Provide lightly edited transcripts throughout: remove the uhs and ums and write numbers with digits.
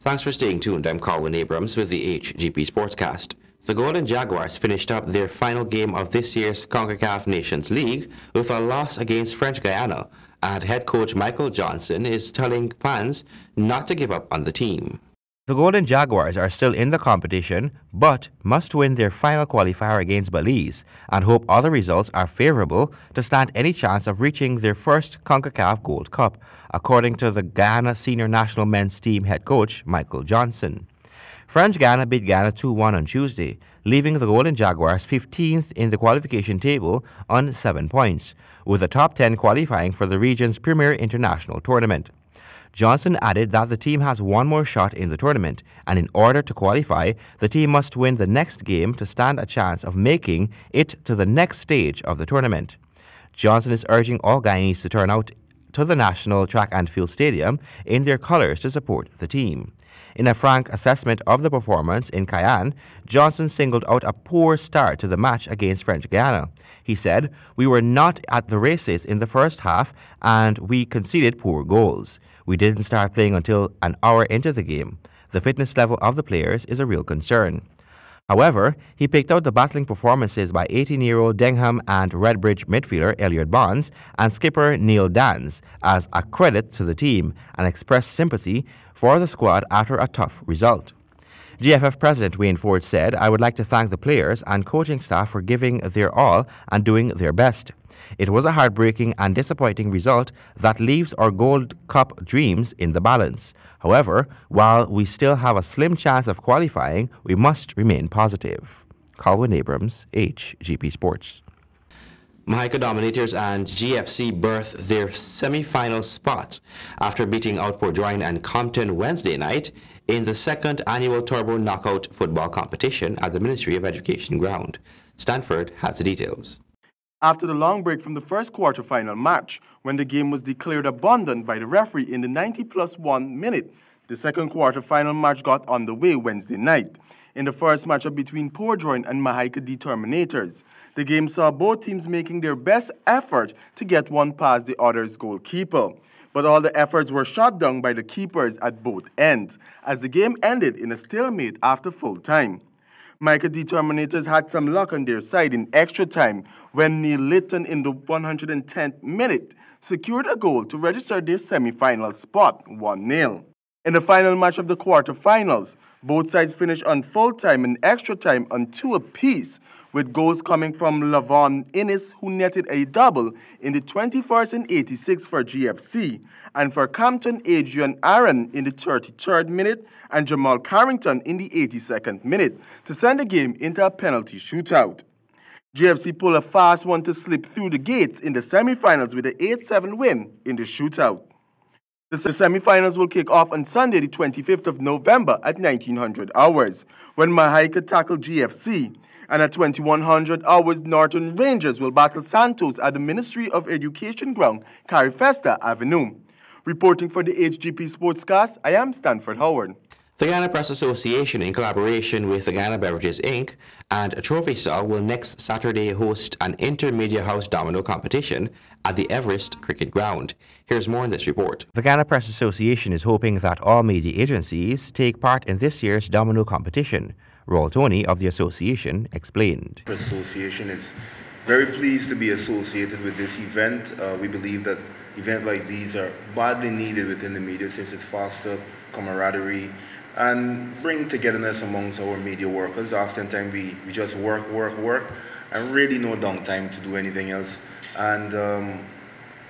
Thanks for staying tuned. I'm Colin Abrams with the HGP SPORTSCAST. The Golden Jaguars finished up their final game of this year's CONCACAF Nations League with a loss against French Guiana, and head coach Michael Johnson is telling fans not to give up on the team. The Golden Jaguars are still in the competition, but must win their final qualifier against Belize and hope other results are favorable to stand any chance of reaching their first CONCACAF Gold Cup, according to the Guyana senior national men's team head coach Michael Johnson. French Guiana beat Ghana 2-1 on Tuesday, leaving the Golden Jaguars 15th in the qualification table on 7 points, with the top 10 qualifying for the region's premier international tournament. Johnson added that the team has one more shot in the tournament, and in order to qualify, the team must win the next game to stand a chance of making it to the next stage of the tournament. Johnson is urging all Guyanese to turn out to the National Track and Field Stadium in their colours to support the team. In a frank assessment of the performance in Cayenne, Johnson singled out a poor start to the match against French Guiana. He said, "We were not at the races in the first half and we conceded poor goals. We didn't start playing until an hour into the game. The fitness level of the players is a real concern." However, he picked out the battling performances by 18-year-old Denham and Redbridge midfielder Elliot Bonds and skipper Neil Dans as a credit to the team and expressed sympathy for the squad after a tough result. GFF President Wayne Ford said, "I would like to thank the players and coaching staff for giving their all and doing their best. It was a heartbreaking and disappointing result that leaves our Gold Cup dreams in the balance. However, while we still have a slim chance of qualifying, we must remain positive." Colin Abrams, HGP Sports. Mahika Dominators and GFC berthed their semi-final spots after beating Outport Join and Compton Wednesday night in the second annual Turbo Knockout football competition at the Ministry of Education ground. Stanford has the details. After the long break from the first quarter-final match, when the game was declared abandoned by the referee in the 90+1 minute, the second quarter-final match got underway Wednesday night. In the first matchup between Port Join and Mahika Determinators, the game saw both teams making their best effort to get one past the other's goalkeeper. But all the efforts were shot down by the keepers at both ends, as the game ended in a stalemate after full time. Mahika Determinators had some luck on their side in extra time when Neil Litton in the 110th minute secured a goal to register their semi-final spot, 1-0. In the final match of the quarter-finals, both sides finished on full time and extra time on 2 apiece, with goals coming from Lavon Innes, who netted a double in the 21st and 86th for GFC, and for Compton, Adrian Aaron in the 33rd minute and Jamal Carrington in the 82nd minute to send the game into a penalty shootout. GFC pulled a fast one to slip through the gates in the semi-finals with an 8-7 win in the shootout. The semi-finals will kick off on Sunday, the 25th of November at 1900 hours, when Mahika tackle GFC, and at 2100 hours, Northern Rangers will battle Santos at the Ministry of Education ground, Carifesta Avenue. Reporting for the HGP Sportscast, I am Stanford Howard. The Guyana Press Association, in collaboration with the Guyana Beverages Inc. and Trophy Star, will next Saturday host an intermedia house domino competition at the Everest Cricket Ground. Here's more in this report. The Guyana Press Association is hoping that all media agencies take part in this year's domino competition. Roll Tony of the association explained. The association is very pleased to be associated with this event. We believe that events like these are badly needed within the media, since it fosters camaraderie and bring togetherness amongst our media workers. Oftentimes we just work, and really no downtime to do anything else. And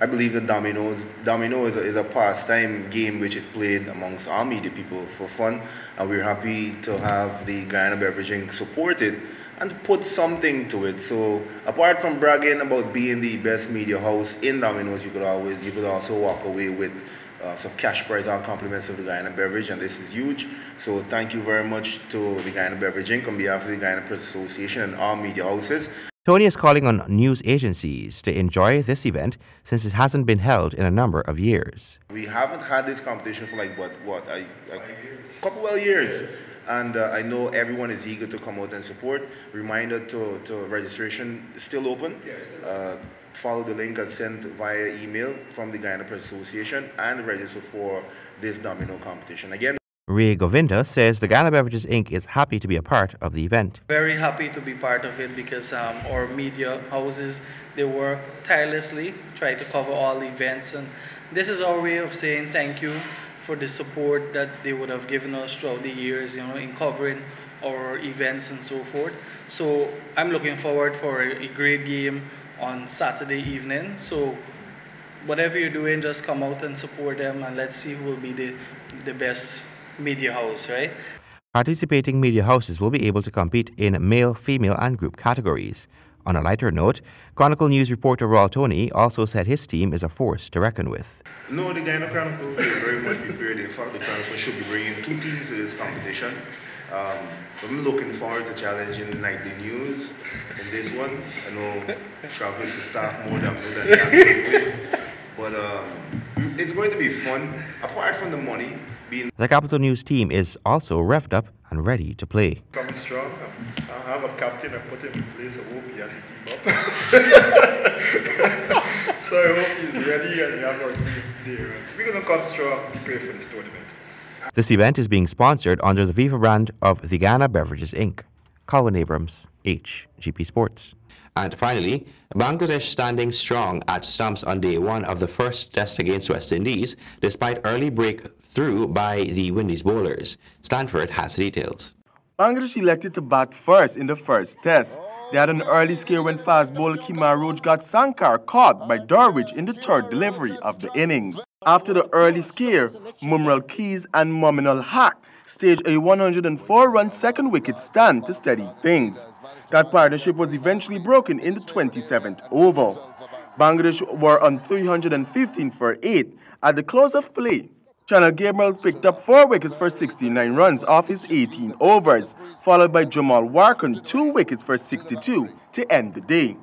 I believe that domino is a pastime game which is played amongst all media people for fun, and we're happy to have the Guyana Beverage Inc. support it and to put something to it. So apart from bragging about being the best media house in dominoes, you could also walk away with some cash prize and compliments of the Guyana Beverage, and this is huge. So thank you very much to the Guyana Beverage Inc. on behalf of the Guyana Press Association and all media houses. Tony is calling on news agencies to enjoy this event since it hasn't been held in a number of years. We haven't had this competition for like a couple of years. And I know everyone is eager to come out and support. Reminder to registration is still open. Follow the link as sent via email from the Guyana Press Association and register for this domino competition. Again, Ray Govinda says the Ghana Beverages Inc. is happy to be a part of the event. Very happy to be part of it because our media houses, they work tirelessly, try to cover all events, and this is our way of saying thank you for the support that they would have given us throughout the years, in covering our events and so forth. So I'm looking forward for a great game on Saturday evening. So whatever you're doing, just come out and support them, and let's see who will be the best media house, right? Participating media houses will be able to compete in male, female, and group categories. On a lighter note, Chronicle News reporter Raul Tony also said his team is a force to reckon with. No, the Ghana Chronicle is very much prepared. In fact, the Chronicle should be bringing 2 teams to this competition. I'm looking forward to challenging nightly news in this one. I know Travis' staff more than that. But it's going to be fun, apart from the money. The Capital News team is also revved up and ready to play. Coming strong. I have a captain, I put him in place. I hope he has the team up. So I hope he's ready and he has our team there. We're going to come strong and prepare for this tournament. This event is being sponsored under the Viva brand of the Ghana Beverages Inc. Colin Abrams, HGP Sports. And finally, Bangladesh standing strong at stumps on day 1 of the first test against West Indies, despite early breakthrough by the Windies bowlers. Stanford has the details. Bangladesh elected to bat first in the first test. They had an early scare when fast bowler Kimar Roach got Sankar caught by Durridge in the 3rd delivery of the innings. After the early scare, Mumral Keys and Mominal Haq staged a 104-run second wicket stand to steady things. That partnership was eventually broken in the 27th over. Bangladesh were on 315 for 8 at the close of play. Channel Gabriel picked up 4 wickets for 69 runs off his 18 overs, followed by Jamal Warkon 2 wickets for 62 to end the day.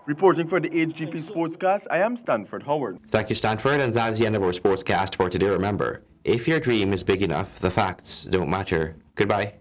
Reporting for the HGP Sportscast, I am Stanford Howard. Thank you, Stanford, and that is the end of our Sportscast for today. Remember, if your dream is big enough, the facts don't matter. Goodbye.